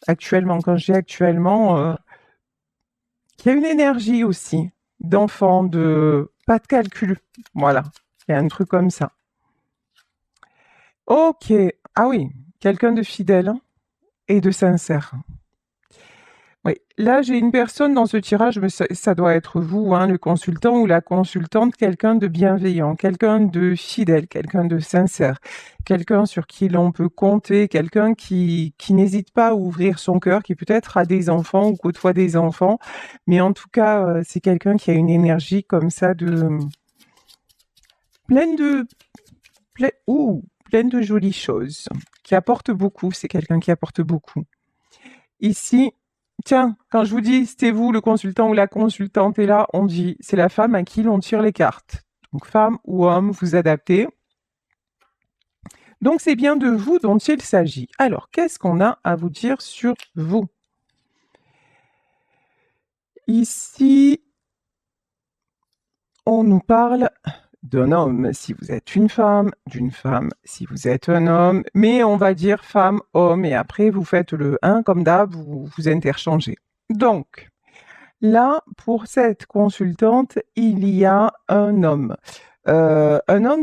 Actuellement, quand je dis actuellement, il y a une énergie aussi d'enfant, de pas de calcul. Voilà, il y a un truc comme ça. Ok, ah oui, quelqu'un de fidèle hein, et de sincère. Oui, là j'ai une personne dans ce tirage, mais ça doit être vous, hein, le consultant ou la consultante, quelqu'un de bienveillant, quelqu'un de fidèle, quelqu'un de sincère, quelqu'un sur qui l'on peut compter, quelqu'un qui n'hésite pas à ouvrir son cœur, qui peut-être a des enfants ou côtoie des enfants, mais en tout cas c'est quelqu'un qui a une énergie comme ça de pleine de pleine de jolies choses, qui apporte beaucoup, c'est quelqu'un qui apporte beaucoup. Ici, tiens, quand je vous dis c'était vous le consultant ou la consultante est là, on dit c'est la femme à qui l'on tire les cartes. Donc femme ou homme, vous adaptez. Donc c'est bien de vous dont il s'agit. Alors, qu'est-ce qu'on a à vous dire sur vous? Ici, on nous parle d'un homme si vous êtes une femme, d'une femme si vous êtes un homme, mais on va dire femme, homme, et après vous faites le 1 comme d'hab, vous interchangez. Donc, là, pour cette consultante, il y a un homme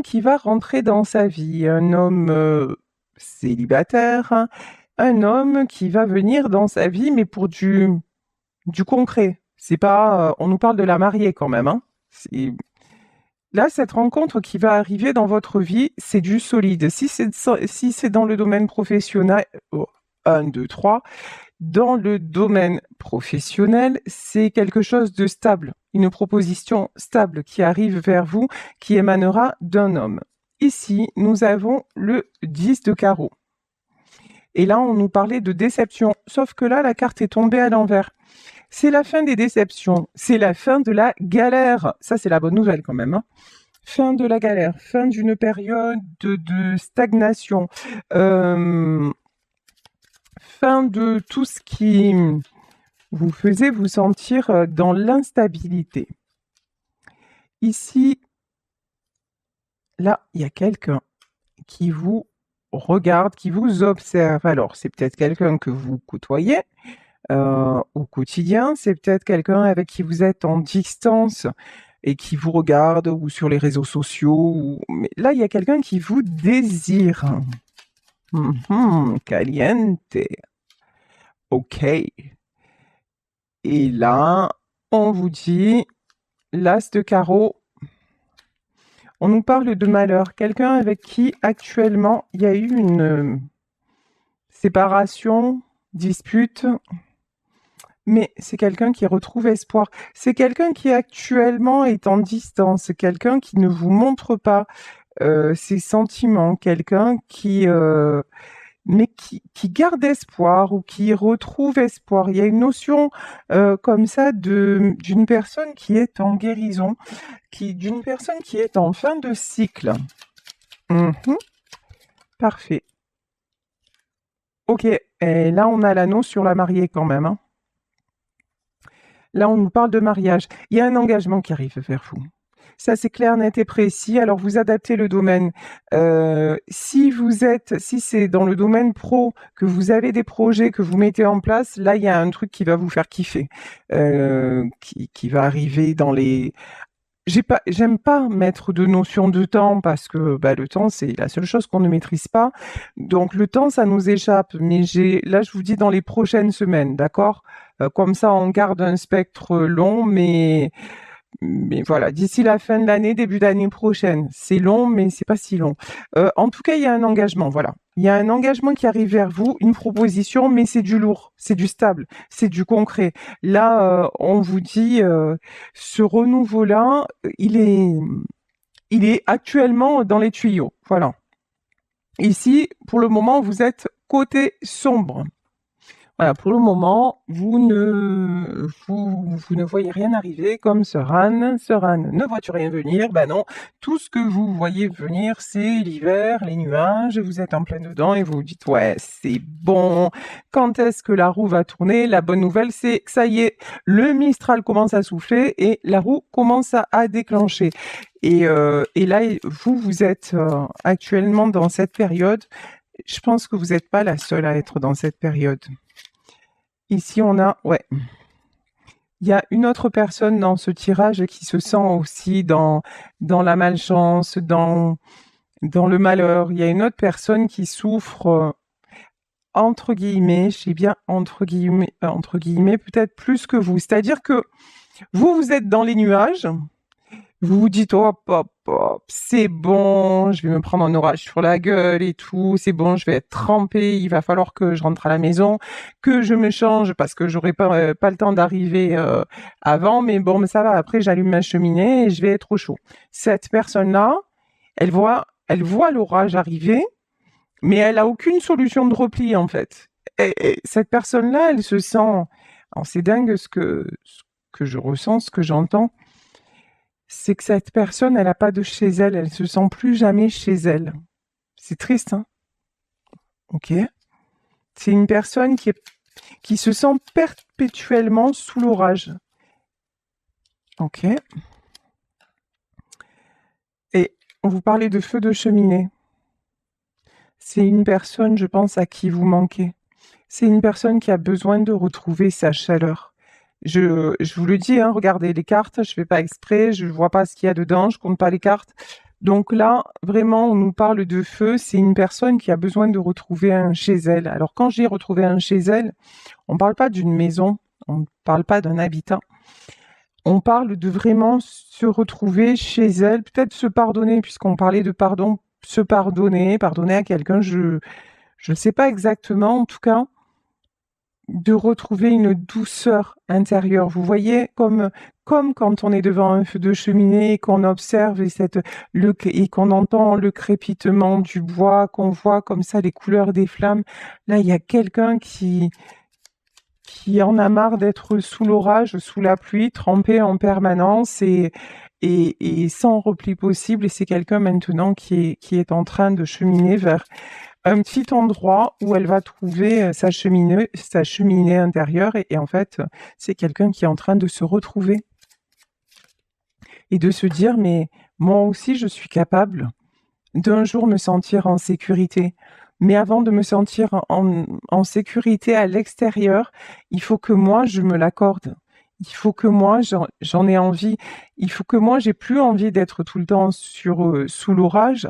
qui va rentrer dans sa vie, un homme célibataire, un homme qui va venir dans sa vie, mais pour du concret. C'est pas, on nous parle de la mariée quand même, hein. Là, cette rencontre qui va arriver dans votre vie, c'est du solide. Si c'est dans le domaine professionnel, 1, 2, 3, dans le domaine professionnel, c'est quelque chose de stable, une proposition stable qui arrive vers vous, qui émanera d'un homme. Ici, nous avons le 10 de carreau. Et là, on nous parlait de déception, sauf que là, la carte est tombée à l'envers. C'est la fin des déceptions, c'est la fin de la galère. Ça, c'est la bonne nouvelle quand même, hein. Fin de la galère, fin d'une période de stagnation, fin de tout ce qui vous faisait vous sentir dans l'instabilité. Ici, là, il y a quelqu'un qui vous regarde, qui vous observe. Alors, c'est peut-être quelqu'un que vous côtoyez au quotidien, c'est peut-être quelqu'un avec qui vous êtes en distance et qui vous regarde ou sur les réseaux sociaux. Mais là, il y a quelqu'un qui vous désire. Caliente. Ok. Et là, on vous dit l'as de carreau. On nous parle de malheur. Quelqu'un avec qui actuellement il y a eu une séparation, dispute, mais c'est quelqu'un qui retrouve espoir. C'est quelqu'un qui actuellement est en distance, quelqu'un qui ne vous montre pas ses sentiments, quelqu'un mais qui garde espoir ou qui retrouve espoir. Il y a une notion comme ça d'une personne qui est en guérison, d'une personne qui est en fin de cycle. Parfait. Ok, et là on a l'annonce sur la mariée quand même, hein. Là on nous parle de mariage. Il y a un engagement qui arrive vers vous. Ça, c'est clair, net et précis. Alors, vous adaptez le domaine. Si c'est dans le domaine pro, que vous avez des projets que vous mettez en place, là, il y a un truc qui va vous faire kiffer, qui va arriver dans les... J'aime pas mettre de notion de temps parce que le temps, c'est la seule chose qu'on ne maîtrise pas. Donc, le temps, ça nous échappe. Mais là, je vous dis dans les prochaines semaines, d'accord? Comme ça, on garde un spectre long, mais voilà, d'ici la fin de l'année, début d'année prochaine. C'est long, mais c'est pas si long. En tout cas, il y a un engagement, voilà. Il y a un engagement qui arrive vers vous, une proposition, mais c'est du lourd, c'est du stable, c'est du concret. Là, on vous dit, ce renouveau-là, il est actuellement dans les tuyaux, voilà. Ici, pour le moment, vous êtes côté sombre. Voilà, pour le moment, vous ne voyez rien arriver comme Seran. Ne vois-tu rien venir? Ben non, tout ce que vous voyez venir, c'est l'hiver, les nuages, vous êtes en plein dedans et vous vous dites, ouais, c'est bon. Quand est-ce que la roue va tourner? La bonne nouvelle, c'est que ça y est, le Mistral commence à souffler et la roue commence à déclencher. Et là, vous êtes actuellement dans cette période. Je pense que vous n'êtes pas la seule à être dans cette période. Ici, on a, ouais, il y a une autre personne dans ce tirage qui se sent aussi dans la malchance, dans le malheur. Il y a une autre personne qui souffre, entre guillemets, je dis bien entre guillemets, peut-être plus que vous. C'est-à-dire que vous êtes dans les nuages, vous vous dites, hop, hop, hop, c'est bon, je vais me prendre un orage sur la gueule et tout, c'est bon, je vais être trempée, il va falloir que je rentre à la maison, que je me change parce que j'aurai pas le temps d'arriver avant, mais bon, mais ça va, après j'allume ma cheminée et je vais être au chaud. Cette personne-là, elle voit l'orage arriver, mais elle a aucune solution de repli en fait. Et cette personne-là, elle se sent, alors c'est dingue ce que je ressens, ce que j'entends, c'est que cette personne, elle n'a pas de chez elle, elle se sent plus jamais chez elle. C'est triste, hein? Ok. C'est une personne qui se sent perpétuellement sous l'orage. Ok. Et on vous parlait de feu de cheminée. C'est une personne, je pense, à qui vous manquez. C'est une personne qui a besoin de retrouver sa chaleur. Je vous le dis, hein, regardez les cartes, je fais pas exprès, je vois pas ce qu'il y a dedans, je compte pas les cartes. Donc là, vraiment, on nous parle de feu, c'est une personne qui a besoin de retrouver un chez elle. Alors quand j'ai retrouvé un chez elle, on parle pas d'une maison, on parle pas d'un habitat. On parle de vraiment se retrouver chez elle, peut-être se pardonner, puisqu'on parlait de pardon, se pardonner à quelqu'un, je ne sais pas exactement, en tout cas, de retrouver une douceur intérieure. Vous voyez, comme quand on est devant un feu de cheminée et qu'on observe et qu'on entend le crépitement du bois, qu'on voit comme ça les couleurs des flammes. Là, il y a quelqu'un qui en a marre d'être sous l'orage, sous la pluie, trempé en permanence et sans repli possible. Et c'est quelqu'un maintenant qui est en train de cheminer vers un petit endroit où elle va trouver sa cheminée intérieure. Et en fait, c'est quelqu'un qui est en train de se retrouver et de se dire, mais moi aussi, je suis capable d'un jour me sentir en sécurité. Mais avant de me sentir en sécurité à l'extérieur, il faut que moi, je me l'accorde. Il faut que moi, j'en ai envie. Il faut que moi, j'ai plus envie d'être tout le temps sous l'orage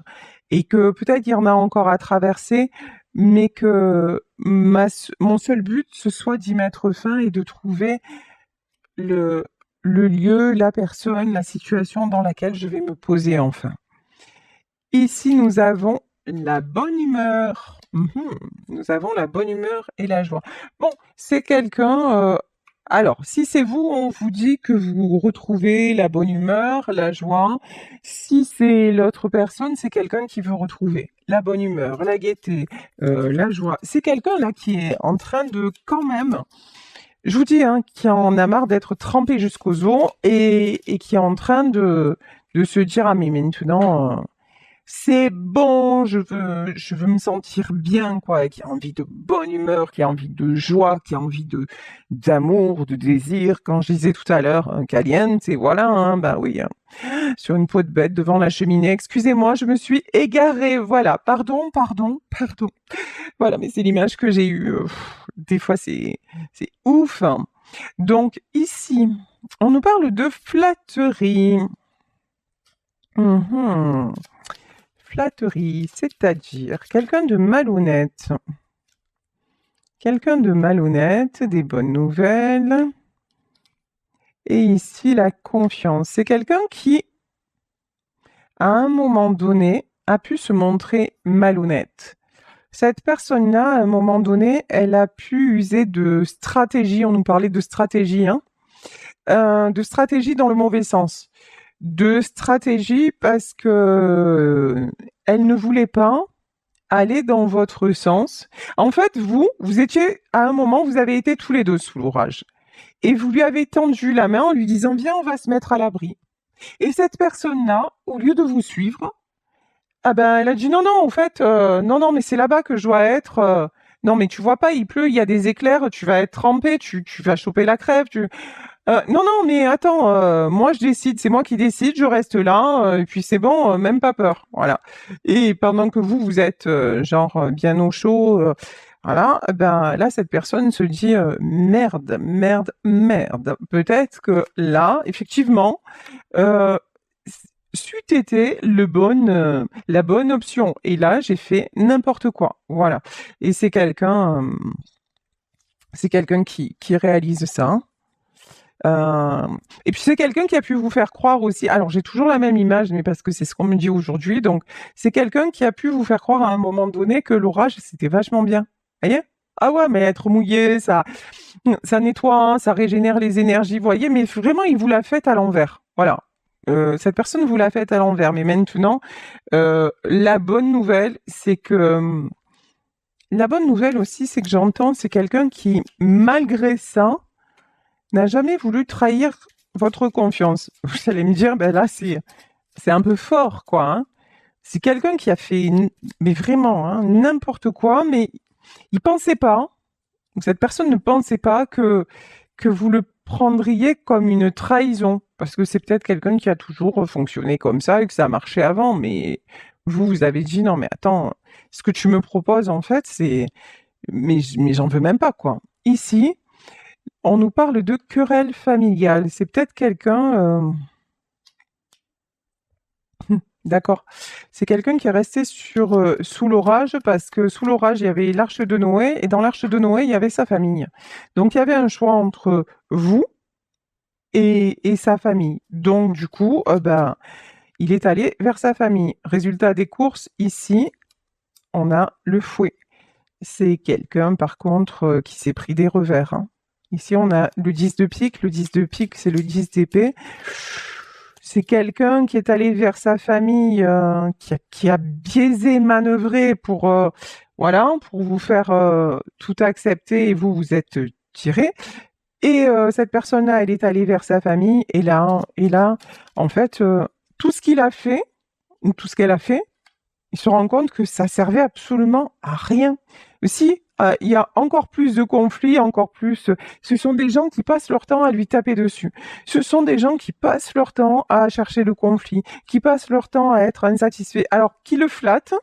et que peut-être il y en a encore à traverser, mais que mon seul but, ce soit d'y mettre fin et de trouver le lieu, la personne, la situation dans laquelle je vais me poser enfin. Ici, nous avons la bonne humeur. Nous avons la bonne humeur et la joie. Bon, c'est quelqu'un... alors, si c'est vous, on vous dit que vous retrouvez la bonne humeur, la joie. Si c'est l'autre personne, c'est quelqu'un qui veut retrouver la bonne humeur, la gaieté, la joie. C'est quelqu'un là qui est en train de quand même... Je vous dis, hein, qui en a marre d'être trempé jusqu'aux os et qui est en train de se dire, ah mais maintenant... c'est bon, je veux me sentir bien, quoi, qui a envie de bonne humeur, qui a envie de joie, qui a envie d'amour, de désir. Quand je disais tout à l'heure, caliente, et voilà, hein, bah oui, hein, sur une peau de bête devant la cheminée. Excusez-moi, je me suis égarée, voilà, pardon. Voilà, mais c'est l'image que j'ai eue. Des fois, c'est ouf, hein. Donc ici, on nous parle de flatterie. Flatterie, c'est-à-dire quelqu'un de malhonnête. Quelqu'un de malhonnête, des bonnes nouvelles. Et ici, la confiance. C'est quelqu'un qui, à un moment donné, a pu se montrer malhonnête. Cette personne-là, à un moment donné, elle a pu user de stratégie. On nous parlait de stratégie, hein, de stratégie dans le mauvais sens. De stratégie parce que elle ne voulait pas aller dans votre sens. En fait, vous étiez, à un moment, vous avez été tous les deux sous l'orage. Et vous lui avez tendu la main en lui disant, viens, on va se mettre à l'abri. Et cette personne-là, au lieu de vous suivre, ah ben, elle a dit, non, en fait, non, mais c'est là-bas que je dois être. Non, mais tu vois pas, il pleut, il y a des éclairs, tu vas être trempé, tu vas choper la crève, non, mais attends, moi je décide, c'est moi qui décide, je reste là, et puis c'est bon, même pas peur, voilà. Et pendant que vous êtes genre bien au chaud, Voilà, ben là, cette personne se dit merde, merde, merde. Peut-être que là, effectivement, euh, c'eût été la bonne option. Et là, j'ai fait n'importe quoi. Voilà. Et c'est quelqu'un qui réalise ça. Euh, et puis c'est quelqu'un qui a pu vous faire croire aussi. Alors j'ai toujours la même image, mais parce que c'est ce qu'on me dit aujourd'hui. Donc c'est quelqu'un qui a pu vous faire croire à un moment donné que l'orage c'était vachement bien. Vous voyez? Ah ouais, mais être mouillé, ça nettoie, hein, ça régénère les énergies. Vous voyez? Mais vraiment, il vous l'a fait à l'envers. Voilà. Cette personne vous l'a fait à l'envers. Mais maintenant, la bonne nouvelle, c'est que la bonne nouvelle aussi, c'est que j'entends, c'est quelqu'un qui, malgré ça, n'a jamais voulu trahir votre confiance. Vous allez me dire, ben là, c'est un peu fort, quoi. Hein. C'est quelqu'un qui a fait, mais vraiment, hein, n'importe quoi, mais il pensait pas, cette personne ne pensait pas que vous le prendriez comme une trahison. Parce que c'est peut-être quelqu'un qui a toujours fonctionné comme ça et que ça a marché avant, mais vous avez dit, non, mais attends, ce que tu me proposes, en fait, mais j'en veux même pas, quoi. Ici, on nous parle de querelle familiale. C'est peut-être quelqu'un. D'accord. C'est quelqu'un qui est resté sous l'orage parce que sous l'orage, il y avait l'arche de Noé et dans l'arche de Noé, il y avait sa famille. Donc, il y avait un choix entre vous et sa famille. Donc, du coup, ben, il est allé vers sa famille. Résultat des courses, ici, on a le fouet. C'est quelqu'un, par contre, qui s'est pris des revers. Hein. Ici, on a le 10 de pique. Le 10 de pique, c'est le 10 d'épée. C'est quelqu'un qui est allé vers sa famille, qui a biaisé, manœuvré voilà, pour vous faire tout accepter et vous êtes tiré. Et cette personne-là, elle est allée vers sa famille et là, en fait, tout ce qu'il a fait, ou tout ce qu'elle a fait, il se rend compte que ça servait absolument à rien. Si il y a encore plus de conflits, encore plus, ce sont des gens qui passent leur temps à lui taper dessus. Ce sont des gens qui passent leur temps à chercher le conflit, qui passent leur temps à être insatisfaits, alors qui le flattent,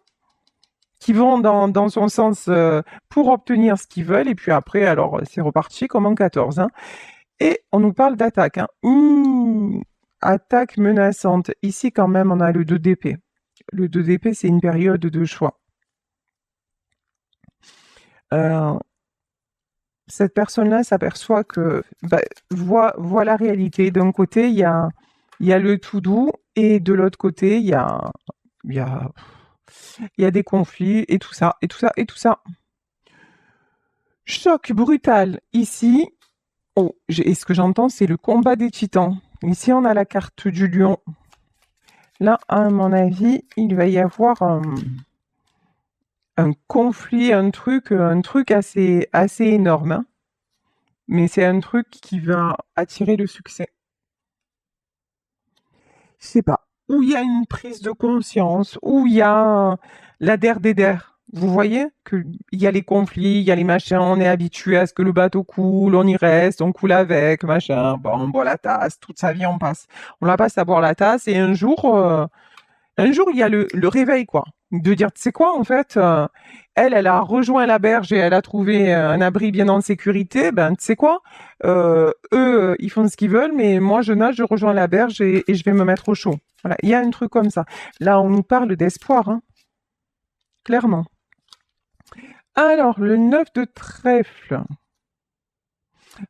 qui vont dans son sens pour obtenir ce qu'ils veulent, et puis après, alors c'est reparti comme en 14. Hein. Et on nous parle d'attaque. Hein. Ouh, attaque menaçante. Ici, quand même, on a le 2 d'épée. Le 2 d'épée, c'est une période de choix. Cette personne-là s'aperçoit que voit la réalité. D'un côté, il y a le tout doux, et de l'autre côté, il y a, il y a des conflits, et tout ça, et tout ça, et tout ça. Choc brutal. Ici, et ce que j'entends, c'est le combat des titans. Ici, on a la carte du lion. Là, à mon avis, il va y avoir un conflit, un truc assez énorme. Hein. Mais c'est un truc qui va attirer le succès. Je sais pas. Où il y a une prise de conscience, où il y a la der des der. Vous voyez qu'il y a les conflits, il y a les machins, on est habitué à ce que le bateau coule, on y reste, on coule avec, machin. Bon, on boit la tasse, toute sa vie on passe. On la passe à boire la tasse et un jour, il y a le réveil, quoi. De dire, tu sais quoi, en fait, elle a rejoint la berge et elle a trouvé un abri bien en sécurité. Ben, tu sais quoi, eux, ils font ce qu'ils veulent, mais moi, je nage, je rejoins la berge et je vais me mettre au chaud. Voilà, il y a un truc comme ça. Là, on nous parle d'espoir, hein, clairement. Alors, le 9 de trèfle,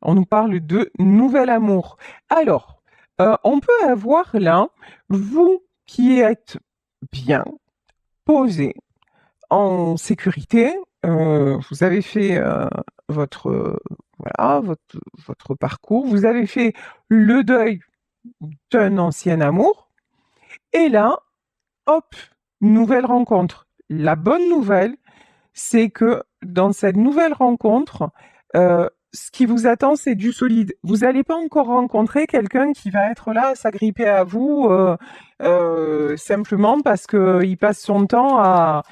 on nous parle de nouvel amour. Alors, on peut avoir là, vous qui êtes bien, posé, en sécurité. Vous avez fait voilà, votre parcours. Vous avez fait le deuil d'un ancien amour. Et là, hop, nouvelle rencontre. La bonne nouvelle, c'est que dans cette nouvelle rencontre, ce qui vous attend, c'est du solide. Vous n'allez pas encore rencontrer quelqu'un qui va être là à s'agripper à vous simplement parce qu'il passe son temps à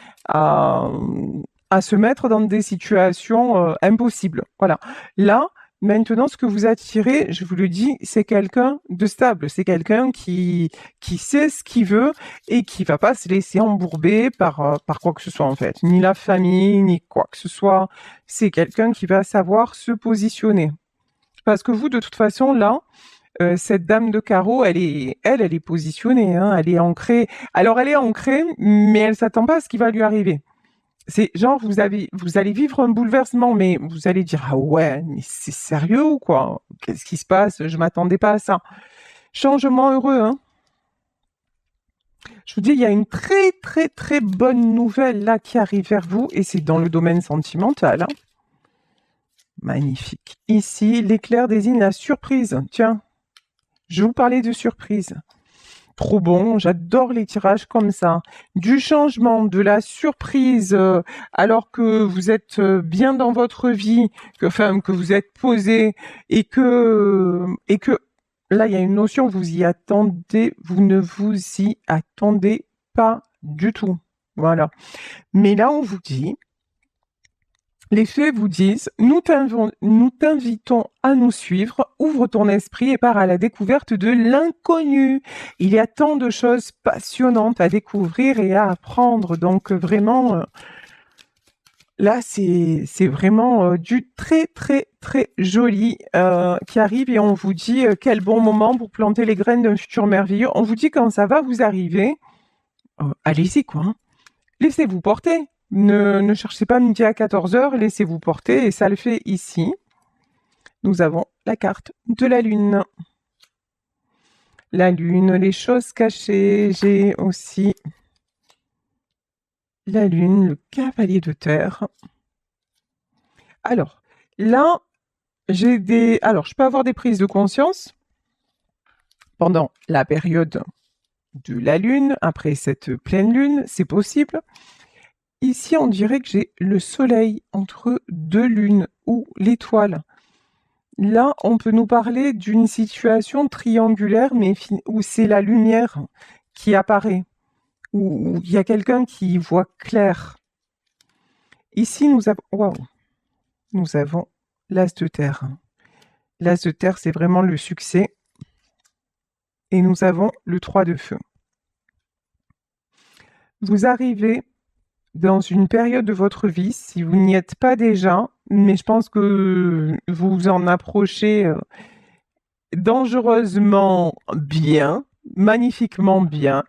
se mettre dans des situations impossibles. Voilà. Là, Maintenant, ce que vous attirez, je vous le dis, c'est quelqu'un de stable. C'est quelqu'un qui sait ce qu'il veut et qui va pas se laisser embourber par quoi que ce soit, en fait. Ni la famille, ni quoi que ce soit. C'est quelqu'un qui va savoir se positionner. Parce que vous, de toute façon, là, cette dame de carreau, elle est positionnée, hein, elle est ancrée. Alors, elle est ancrée, mais elle s'attend pas à ce qui va lui arriver. C'est genre, vous allez vivre un bouleversement, mais vous allez dire, ah ouais, mais c'est sérieux ou quoi? Qu'est-ce qui se passe? Je m'attendais pas à ça. Changement heureux, hein. Je vous dis, il y a une très, très, très bonne nouvelle là qui arrive vers vous, et c'est dans le domaine sentimental, hein. Magnifique. Ici, l'éclair désigne la surprise. Tiens, je vous parlais de surprise. Trop bon, j'adore les tirages comme ça. Du changement, de la surprise, alors que vous êtes bien dans votre vie, que vous êtes posé et que là, il y a une notion, vous y attendez, vous ne vous y attendez pas du tout. Voilà. Mais là, on vous dit, les faits vous disent, nous t'invitons à nous suivre, ouvre ton esprit et pars à la découverte de l'inconnu. Il y a tant de choses passionnantes à découvrir et à apprendre. Donc vraiment, là, c'est vraiment du très, très, très joli qui arrive et on vous dit quel bon moment pour planter les graines d'un futur merveilleux. On vous dit quand ça va vous arriver, allez-y quoi, hein. Laissez-vous porter. Ne cherchez pas midi à 14h, laissez-vous porter et ça le fait ici. Nous avons la carte de la Lune. La Lune, les choses cachées. J'ai aussi la Lune, le cavalier de terre. Alors, là, Alors, je peux avoir des prises de conscience pendant la période de la Lune, après cette pleine Lune, c'est possible. Ici, on dirait que j'ai le soleil entre deux lunes ou l'étoile. Là, on peut nous parler d'une situation triangulaire, mais où c'est la lumière qui apparaît, où il y a quelqu'un qui voit clair. Ici, nous avons l'as de terre. L'as de terre, c'est vraiment le succès. Et nous avons le 3 de feu. Vous arrivez dans une période de votre vie, si vous n'y êtes pas déjà, mais je pense que vous vous en approchez dangereusement bien, magnifiquement bien.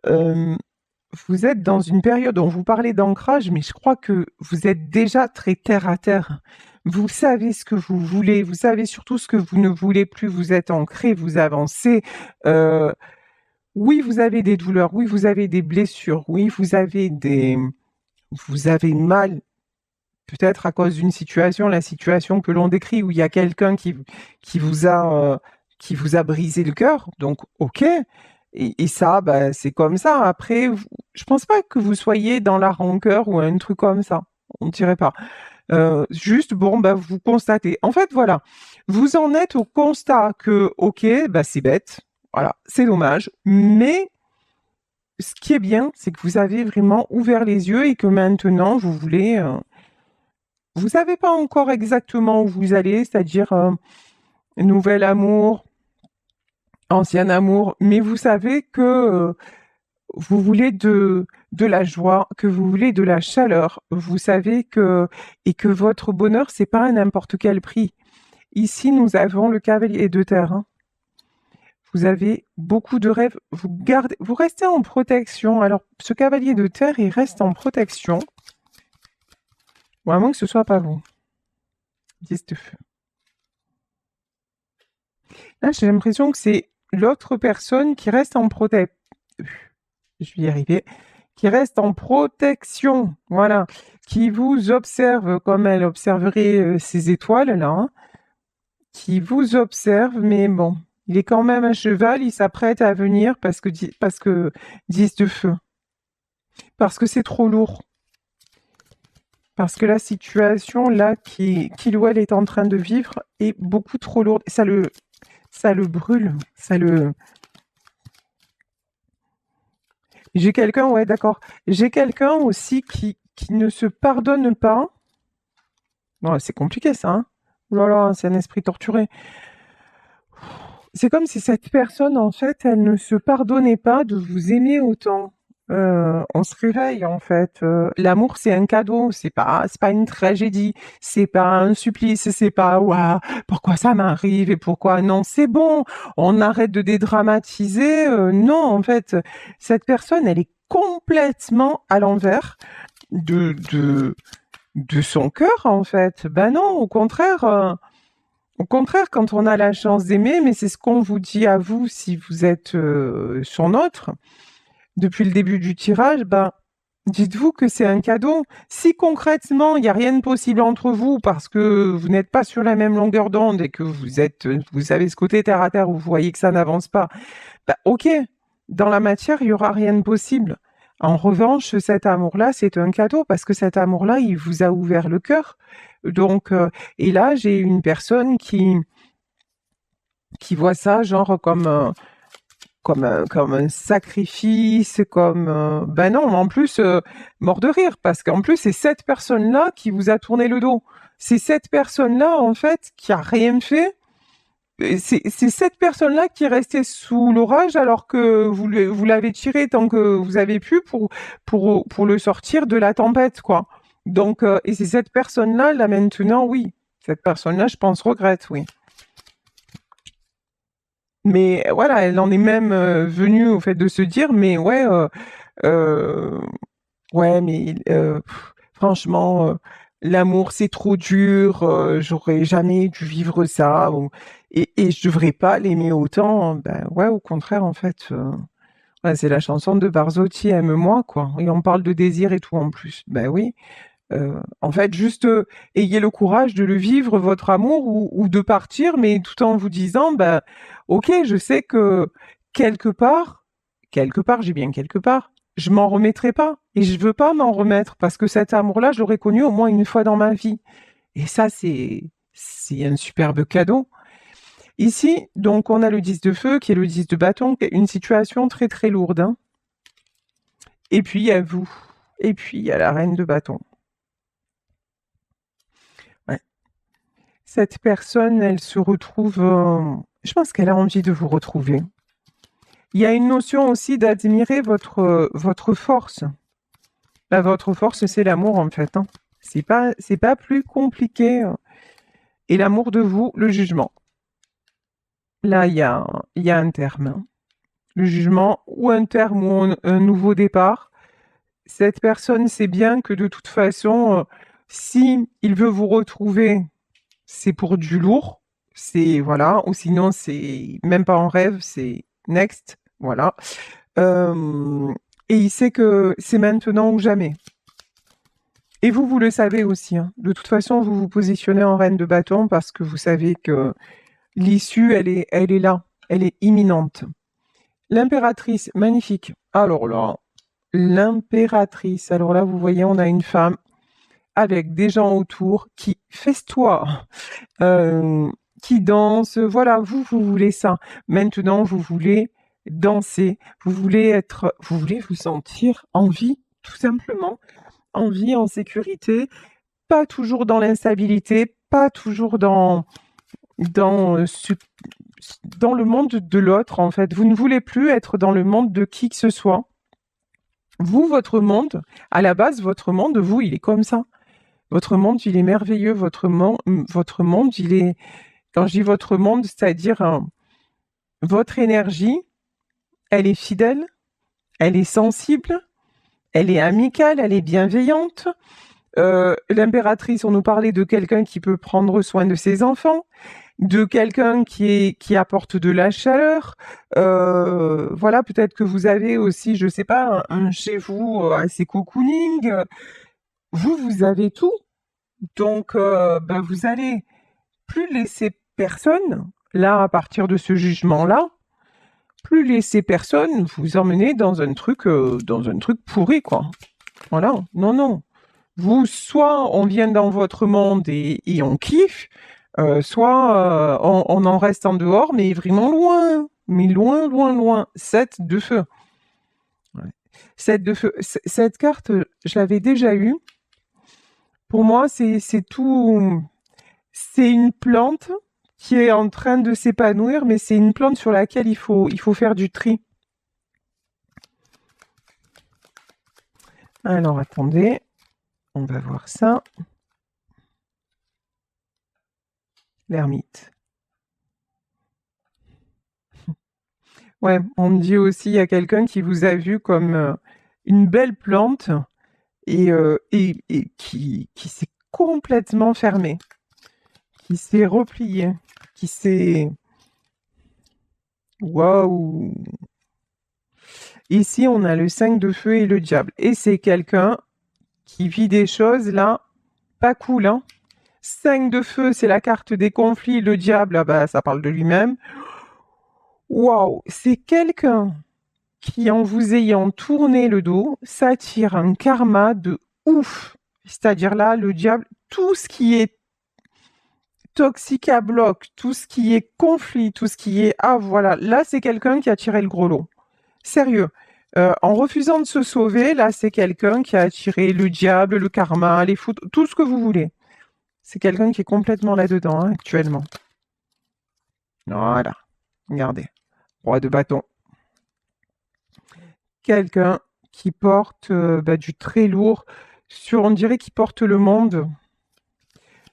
Vous êtes dans une période, on vous parlait d'ancrage, mais je crois que vous êtes déjà très terre à terre. Vous savez ce que vous voulez, vous savez surtout ce que vous ne voulez plus, vous êtes ancré, vous avancez. Oui, vous avez des douleurs, oui, vous avez des blessures, oui, vous avez mal, peut-être à cause d'une situation, la situation que l'on décrit où il y a quelqu'un qui vous a brisé le cœur, donc ok. Et ça, bah, c'est comme ça. Après, je pense pas que vous soyez dans la rancœur ou un truc comme ça. On ne dirait pas. Juste, bon, bah, vous constatez. En fait, voilà. Vous en êtes au constat que, ok, bah, c'est bête. Voilà, c'est dommage. Mais ce qui est bien, c'est que vous avez vraiment ouvert les yeux et que maintenant, vous voulez. Vous savez pas encore exactement où vous allez, c'est-à-dire nouvel amour, ancien amour, mais vous savez que vous voulez de la joie, que vous voulez de la chaleur. Vous savez et que votre bonheur, c'est pas à n'importe quel prix. Ici, nous avons le cavalier de terre, hein. Vous avez beaucoup de rêves. Vous restez en protection. Alors, ce cavalier de terre, il reste en protection. Bon, à moins que ce soit pas vous. 10 de feu. Là, j'ai l'impression que c'est l'autre personne qui reste en protection. Je vais y arriver. Qui reste en protection, voilà, qui vous observe comme elle observerait ces étoiles-là, hein, qui vous observe, mais bon, il est quand même à cheval, il s'apprête à venir parce que 10 de feu, parce que c'est trop lourd, parce que la situation là qu'il ou elle est en train de vivre est beaucoup trop lourde, ça le brûle, ça le... J'ai quelqu'un, ouais, d'accord. J'ai quelqu'un aussi qui ne se pardonne pas. Non, c'est compliqué ça, hein. Voilà, c'est un esprit torturé. C'est comme si cette personne, en fait, elle ne se pardonnait pas de vous aimer autant. On se réveille, en fait. L'amour, c'est un cadeau, c'est pas une tragédie, c'est pas un supplice, c'est pas ouah, pourquoi ça m'arrive et pourquoi non, c'est bon, on arrête de dédramatiser. Non, en fait, cette personne, elle est complètement à l'envers de, de, de son cœur, en fait. Ben non, au contraire, quand on a la chance d'aimer, mais c'est ce qu'on vous dit à vous si vous êtes son autre, depuis le début du tirage, ben, dites-vous que c'est un cadeau. Si concrètement, il n'y a rien de possible entre vous parce que vous n'êtes pas sur la même longueur d'onde et que vous avez ce côté terre à terre où vous voyez que ça n'avance pas, ben, ok, dans la matière, il n'y aura rien de possible. En revanche, cet amour-là, c'est un cadeau parce que cet amour-là, il vous a ouvert le cœur. Donc, et là, j'ai une personne qui voit ça genre comme un sacrifice, ben non, en plus, mort de rire, parce qu'en plus, c'est cette personne-là qui vous a tourné le dos. C'est cette personne-là, en fait, qui a rien fait. Et c'est cette personne-là qui est restée sous l'orage alors que vous l'avez tiré tant que vous avez pu pour le sortir de la tempête, quoi. Donc, et c'est cette personne-là, là maintenant, oui. Cette personne-là, je pense, regrette, oui. Mais voilà, elle en est même venue au fait de se dire, mais ouais, euh, ouais, mais franchement, l'amour c'est trop dur, j'aurais jamais dû vivre ça, et je devrais pas l'aimer autant. Ben ouais, au contraire, en fait, ouais, c'est la chanson de Barzotti, Aime-moi, quoi. Et on parle de désir et tout en plus. Ben oui. En fait, juste ayez le courage de le vivre, votre amour, ou de partir, mais tout en vous disant, bah, ok, je sais que quelque part, j'ai bien quelque part, je m'en remettrai pas. Et je veux pas m'en remettre parce que cet amour-là, je l'aurais connu au moins une fois dans ma vie. Et ça, c'est un superbe cadeau. Ici, donc, on a le 10 de feu qui est le 10 de bâton, qui est une situation très très lourde, hein. Et puis, il y a vous. Et puis, il y a la reine de bâton. Ouais. Cette personne, elle se retrouve, je pense qu'elle a envie de vous retrouver. Il y a une notion aussi d'admirer votre force. Bah, votre force, c'est l'amour en fait, hein. C'est pas plus compliqué. Et l'amour de vous, le jugement. Là, il y a un terme, hein. Le jugement ou un terme ou un nouveau départ. Cette personne sait bien que de toute façon, si il veut vous retrouver, c'est pour du lourd, c'est voilà, ou sinon c'est même pas en rêve, c'est next, voilà. Et il sait que c'est maintenant ou jamais. Et vous, vous le savez aussi, hein. De toute façon, vous vous positionnez en reine de bâton parce que vous savez que l'issue, elle est là, elle est imminente. L'impératrice, magnifique. Alors là, l'impératrice. Alors là, vous voyez, on a une femme avec des gens autour qui festoient, qui dansent. Voilà, vous voulez ça. Maintenant, vous voulez danser, vous voulez vous sentir en vie, tout simplement, en vie, en sécurité, pas toujours dans l'instabilité, pas toujours dans, dans le monde de l'autre, en fait. Vous ne voulez plus être dans le monde de qui que ce soit. Vous, votre monde, à la base, votre monde, vous, il est comme ça. Votre monde, il est merveilleux. Votre monde, il est. Quand je dis votre monde, c'est-à-dire votre énergie, elle est fidèle, elle est sensible, elle est amicale, elle est bienveillante. L'impératrice, on nous parlait de quelqu'un qui peut prendre soin de ses enfants, de quelqu'un qui apporte de la chaleur. Voilà, peut-être que vous avez aussi, je sais pas, un chez vous assez cocooning. Vous avez tout. Donc, ben, vous allez plus laisser personne, là, à partir de ce jugement-là, plus laisser personne vous emmener dans un truc pourri, quoi. Voilà. Non, non. Vous, soit on vient dans votre monde et on kiffe, soit on en reste en dehors, mais vraiment loin. Mais loin, loin, loin. 7 de feu. Ouais. 7 de feu. Cette carte, je l'avais déjà eue. Pour moi, c'est tout. C'est une plante qui est en train de s'épanouir, mais c'est une plante sur laquelle il faut faire du tri. Alors, attendez, on va voir ça. L'ermite. Ouais, on me dit aussi, il y a quelqu'un qui vous a vu comme une belle plante et qui s'est complètement fermé, qui s'est replié, qui s'est... Waouh! Ici, on a le 5 de feu et le diable. Et c'est quelqu'un qui vit des choses, là, pas cool, hein? 5 de feu, c'est la carte des conflits. Le diable, ah bah, ça parle de lui-même. Waouh! C'est quelqu'un qui, en vous ayant tourné le dos, s'attire un karma de ouf. C'est-à-dire là, le diable, tout ce qui est toxique à bloc, tout ce qui est conflit, tout ce qui est... Ah voilà, là c'est quelqu'un qui a tiré le gros lot. Sérieux. En refusant de se sauver, là c'est quelqu'un qui a attiré le diable, le karma, les foudres, tout ce que vous voulez. C'est quelqu'un qui est complètement là-dedans hein, actuellement. Voilà, regardez. Roi de bâton. Quelqu'un qui porte du très lourd, on dirait qu'il porte le monde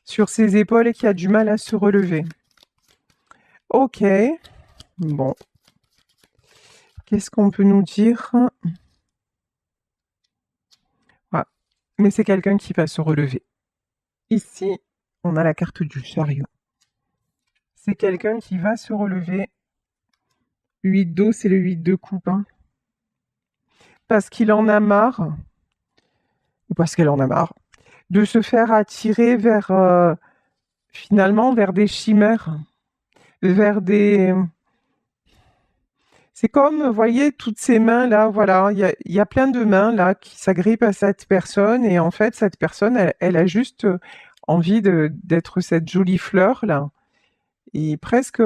sur ses épaules et qui a du mal à se relever. Ok, bon. Qu'est-ce qu'on peut nous dire? Ah, mais c'est quelqu'un qui va se relever. Ici, on a la carte du chariot. C'est quelqu'un qui va se relever. 8 d'eau, c'est le 8 de coupe. Hein. Parce qu'il en a marre, ou parce qu'elle en a marre, de se faire attirer vers, finalement, vers des chimères, vers des... C'est comme, vous voyez, toutes ces mains-là, voilà, il y a plein de mains là qui s'agrippent à cette personne et en fait, cette personne, elle a juste envie d'être cette jolie fleur là. Et presque,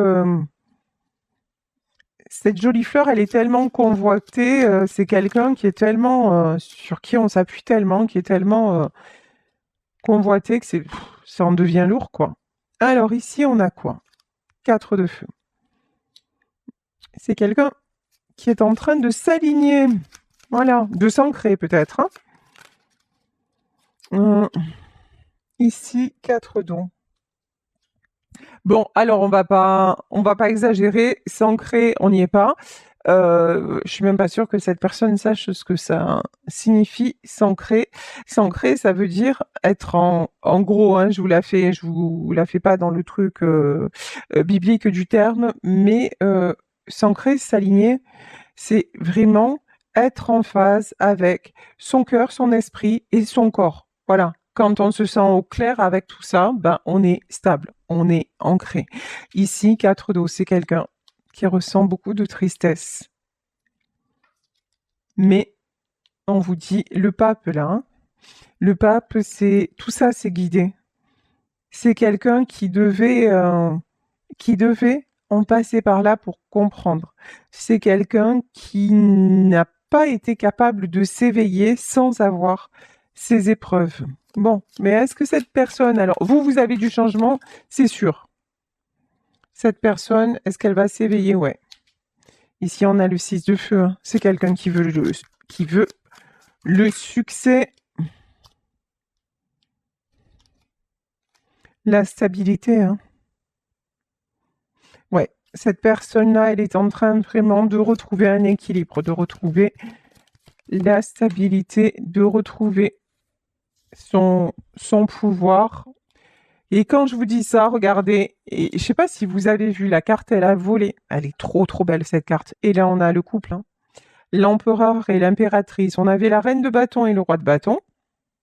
cette jolie fleur, elle est tellement convoitée, c'est quelqu'un qui est tellement, sur qui on s'appuie tellement, qui est tellement convoité que ça en devient lourd quoi. Alors ici, on a quoi? 4 de feu. C'est quelqu'un qui est en train de s'aligner, voilà, de s'ancrer peut-être. Hein. Ici, 4 dons. Bon, alors on va pas exagérer, s'ancrer, on n'y est pas. Je suis même pas sûre que cette personne sache ce que ça signifie s'ancrer. S'ancrer, ça veut dire être en gros, hein, je vous la fais pas dans le truc biblique du terme, mais s'ancrer, s'aligner, c'est vraiment être en phase avec son cœur, son esprit et son corps. Voilà. Quand on se sent au clair avec tout ça, ben on est stable, on est ancré. Ici, 4 d'eau, c'est quelqu'un qui ressent beaucoup de tristesse. Mais on vous dit, le pape là, hein, le pape, c'est tout ça, c'est guidé. C'est quelqu'un qui devait en passer par là pour comprendre. C'est quelqu'un qui n'a pas été capable de s'éveiller sans avoir ces épreuves. Bon, mais est-ce que cette personne, alors vous avez du changement, c'est sûr. Cette personne, est-ce qu'elle va s'éveiller? Ouais. Ici, on a le 6 de feu. Hein. C'est quelqu'un qui veut le succès, la stabilité. Hein. Ouais, cette personne-là, elle est en train vraiment de retrouver un équilibre, de retrouver la stabilité, de retrouver son pouvoir. Et quand je vous dis ça, regardez, et je sais pas si vous avez vu la carte, elle a volé. Elle est trop belle cette carte. Et là, on a le couple, hein. L'empereur et l'impératrice. On avait la reine de bâton et le roi de bâton.